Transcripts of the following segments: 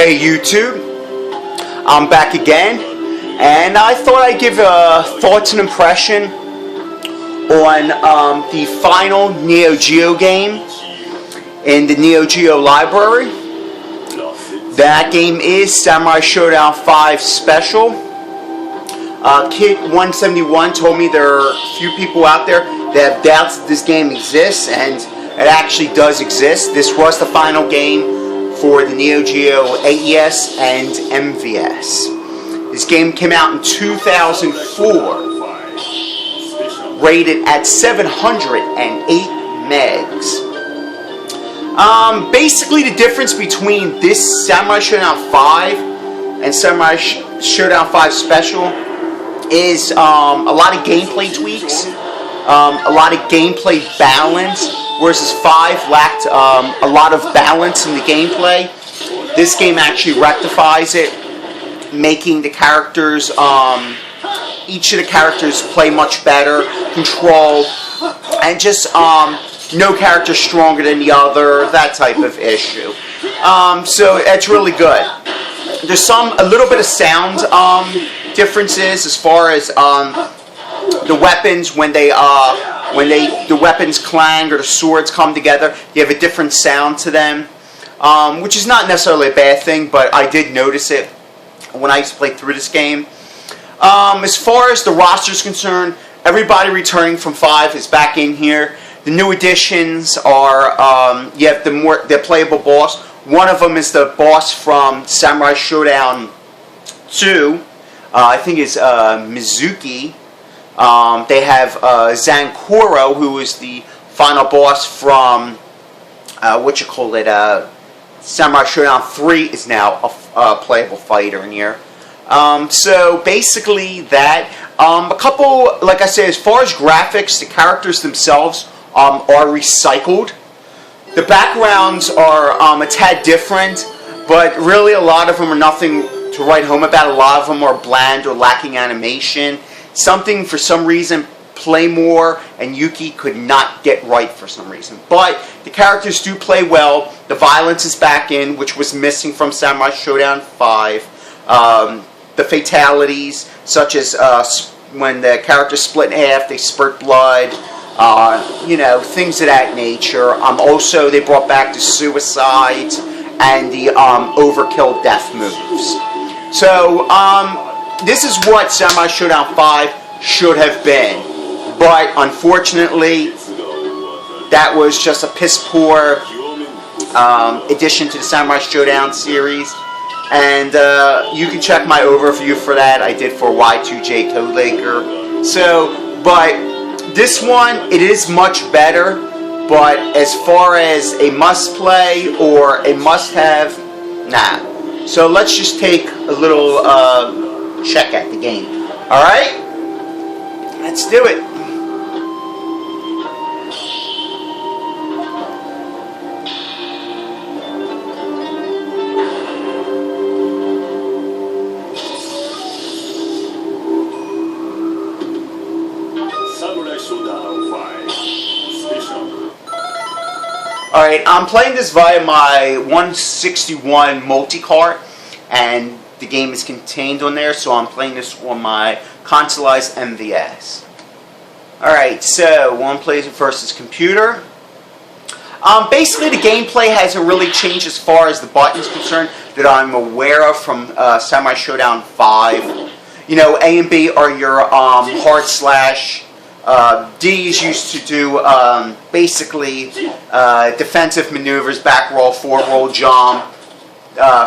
Hey YouTube, I'm back again, and I thought I'd give thoughts and impression on the final Neo Geo game in the Neo Geo library. That game is Samurai Shodown 5 Special. Kid171 told me there are a few people out there that have doubts that this game exists, and it actually does exist. This was the final game for the Neo Geo AES and MVS. This game came out in 2004, rated at 708 megs. Basically, the difference between this Samurai Shodown 5 and Samurai Shodown 5 Special is a lot of gameplay tweaks, a lot of gameplay balance. Whereas 5 lacked a lot of balance in the gameplay. This game actually rectifies it, making the characters, each of the characters play much better, control, and just no character stronger than the other, that type of issue. So it's really good. There's a little bit of sound differences as far as the weapons when the weapons clang or the swords come together. You have a different sound to them, which is not necessarily a bad thing, but I did notice it when I used to play through this game. As far as the roster is concerned, everybody returning from 5 is back in here. The new additions are you have the playable boss. One of them is the boss from Samurai Shodown 2. I think it's Mizuki. They have Zankuro, who is the final boss from Samurai Shodown 3 is now a playable fighter in here. So basically that. A couple, like I said, as far as graphics, the characters themselves are recycled. The backgrounds are a tad different, but really a lot of them are nothing to write home about. A lot of them are bland or lacking animation. Something, for some reason, Playmore and Yuki could not get right for some reason. But the characters do play well. The violence is back in, which was missing from Samurai Shodown 5. The fatalities, such as when the characters split in half, they spurt blood, things of that nature. Also, they brought back the suicide and the overkill death moves. So, this is what Samurai Shodown 5 should have been, but unfortunately, that was just a piss-poor addition to the Samurai Shodown series, and you can check my overview for that. I did for Y2J Codelaker. So, but this one, it is much better, but as far as a must-play or a must-have, nah. So let's just take a little check at the game. Alright? Let's do it. Alright, I'm playing this via my 161 multi-cart, and the game is contained on there, so I'm playing this on my consoleized MVS. Alright, so one plays it versus computer. Basically, the gameplay hasn't really changed as far as the buttons concerned that I'm aware of from Samurai Shodown 5. You know, A and B are your hard slash. D is used to do basically defensive maneuvers, back roll, forward roll, jump,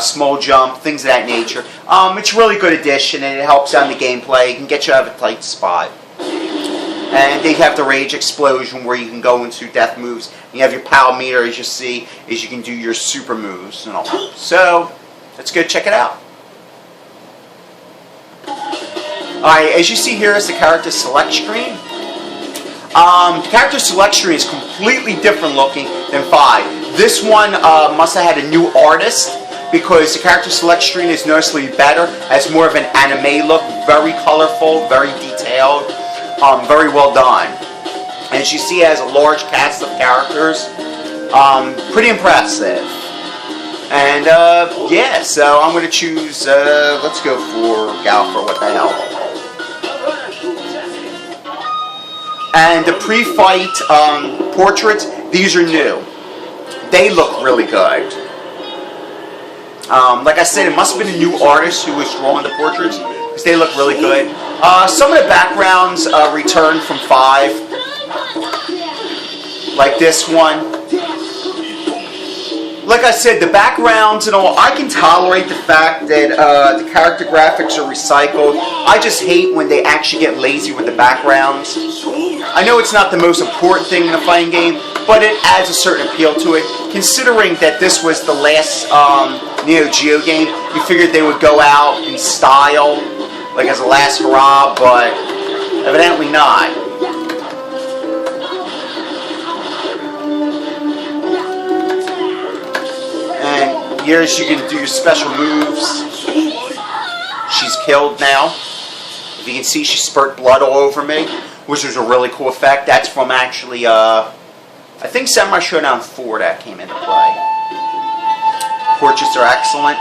small jump, things of that nature. It's a really good addition, and it helps on the gameplay. It can get you out of a tight spot. And they have the rage explosion where you can go into death moves. And you have your power meter, as you see, as you can do your super moves and all. So let's go check it out. Alright, as you see here is the character select screen. The character select screen is completely different looking than 5. This one must have had a new artist, because the character select screen is noticeably better. Has more of an anime look, very colorful, very detailed, very well done. And as you see, it has a large cast of characters. Pretty impressive. And yeah, so I'm going to choose, let's go for Galfer, what the hell. And the pre-fight portraits, these are new. They look really good. Like I said, it must have been a new artist who was drawing the portraits, because they look really good. Some of the backgrounds returned from 5, like this one. Like I said, the backgrounds and all, I can tolerate the fact that the character graphics are recycled. I just hate when they actually get lazy with the backgrounds. I know it's not the most important thing in a fighting game, but it adds a certain appeal to it. Considering that this was the last Neo Geo game, you figured they would go out in style, like as a last hurrah, but evidently not. And here's you can do your special moves. She's killed now. If you can see, she spurt blood all over me, which was a really cool effect. That's from actually, I think Samurai Shodown 4 that came into play. Portraits are excellent.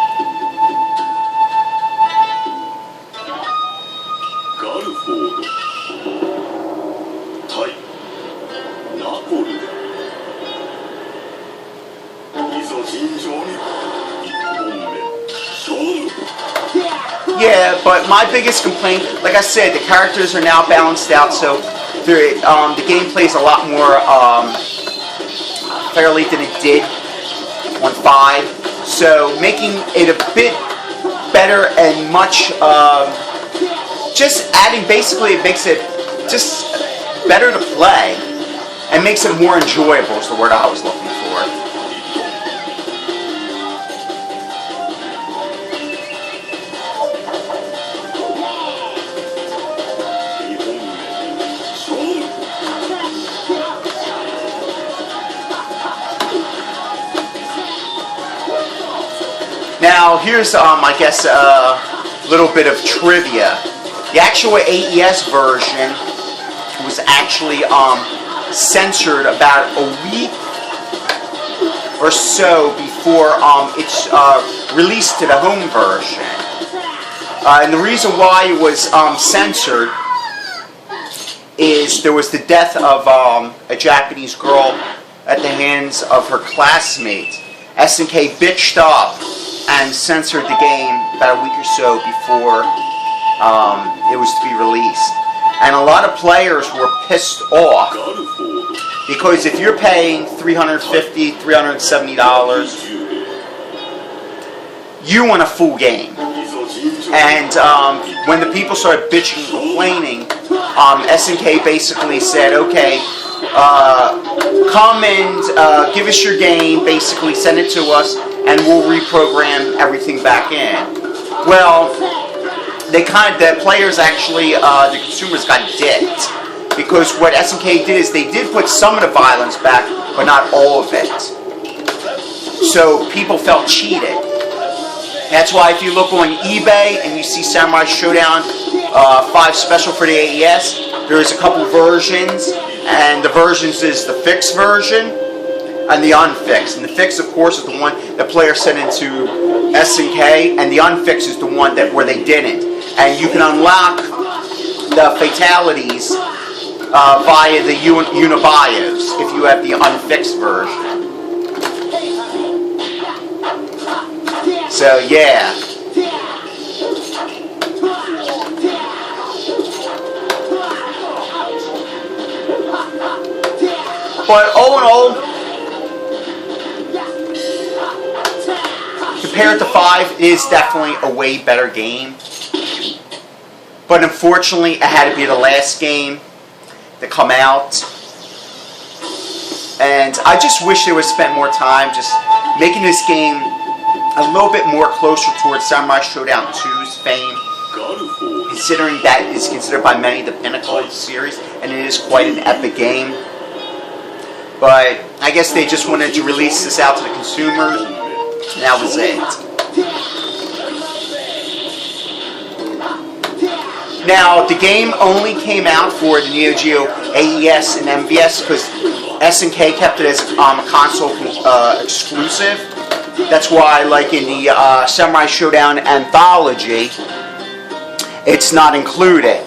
Yeah, but my biggest complaint, like I said, the characters are now balanced out, so the gameplay is a lot more fairly than it did on 5. So making it a bit better and much, just adding, basically it makes it just better to play and makes it more enjoyable is the word I was looking for. Now, here's, I guess, a little bit of trivia. The actual AES version was actually censored about a week or so before it's released to the home version. And the reason why it was censored is there was the death of a Japanese girl at the hands of her classmates. SNK bitched up and censored the game about a week or so before it was to be released. And a lot of players were pissed off because if you're paying $350, $370, you want a full game. And when the people started bitching and complaining, SNK basically said, okay, come and give us your game, basically send it to us, and we'll reprogram everything back in. Well, the players actually, the consumers got dicked, because what SNK did is they did put some of the violence back, but not all of it. So people felt cheated. That's why if you look on eBay and you see Samurai Shodown 5 special for the AES, there's a couple versions, and the versions is the fixed version and the unfixed. And the fixed, of course, is the one the player sent into SNK, and the unfixed is the one where they didn't. And you can unlock the fatalities via the Unibios if you have the unfixed version. So yeah. But all in all, compared to 5, it is definitely a way better game. But unfortunately, it had to be the last game to come out. And I just wish they would spend more time just making this game a little bit more closer towards Samurai Shodown 2's fame, considering that is considered by many the pinnacle of the series, and it is quite an epic game. But I guess they just wanted to release this out to the consumers, and that was it. Now, the game only came out for the Neo Geo AES and MVS because SNK kept it as a console exclusive. That's why, like in the Samurai Shodown anthology, it's not included.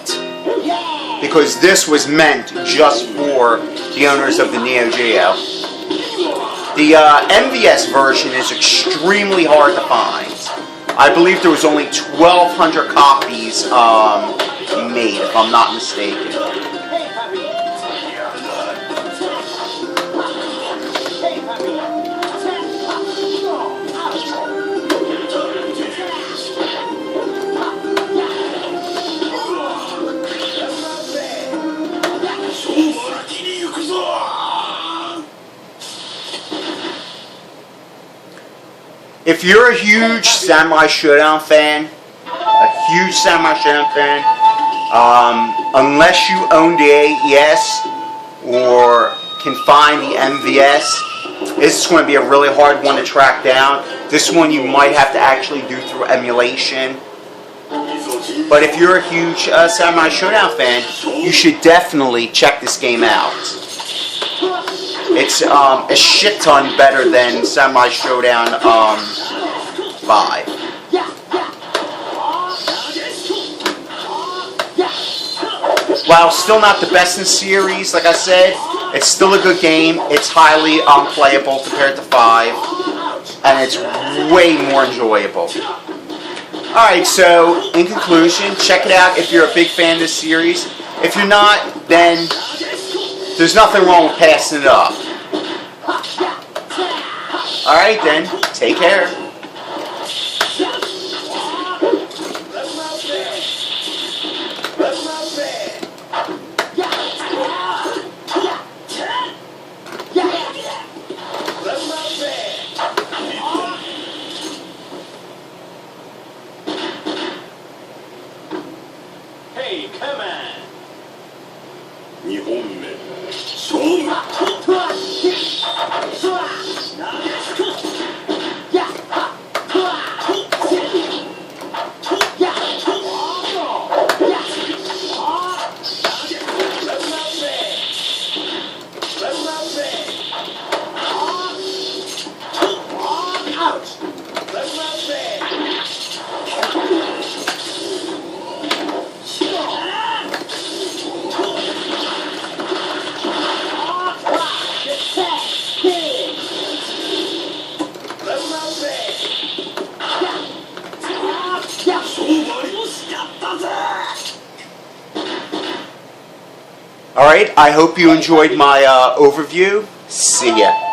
Because this was meant just for the owners of the Neo Geo. The MVS version is extremely hard to find. I believe there was only 1,200 copies made, if I'm not mistaken. If you're a huge Samurai Shodown fan, unless you own the AES or can find the MVS, this is going to be a really hard one to track down. This one you might have to actually do through emulation. But if you're a huge Samurai Shodown fan, you should definitely check this game out. It's a shit ton better than Samurai Shodown 5. While still not the best in the series, like I said, it's still a good game. It's highly playable compared to 5, and it's way more enjoyable. Alright, so in conclusion, check it out if you're a big fan of this series. If you're not, then there's nothing wrong with passing it up. Alright then, take care. Hey, come on! 2本目勝負 Alright, I hope you enjoyed my overview. See ya.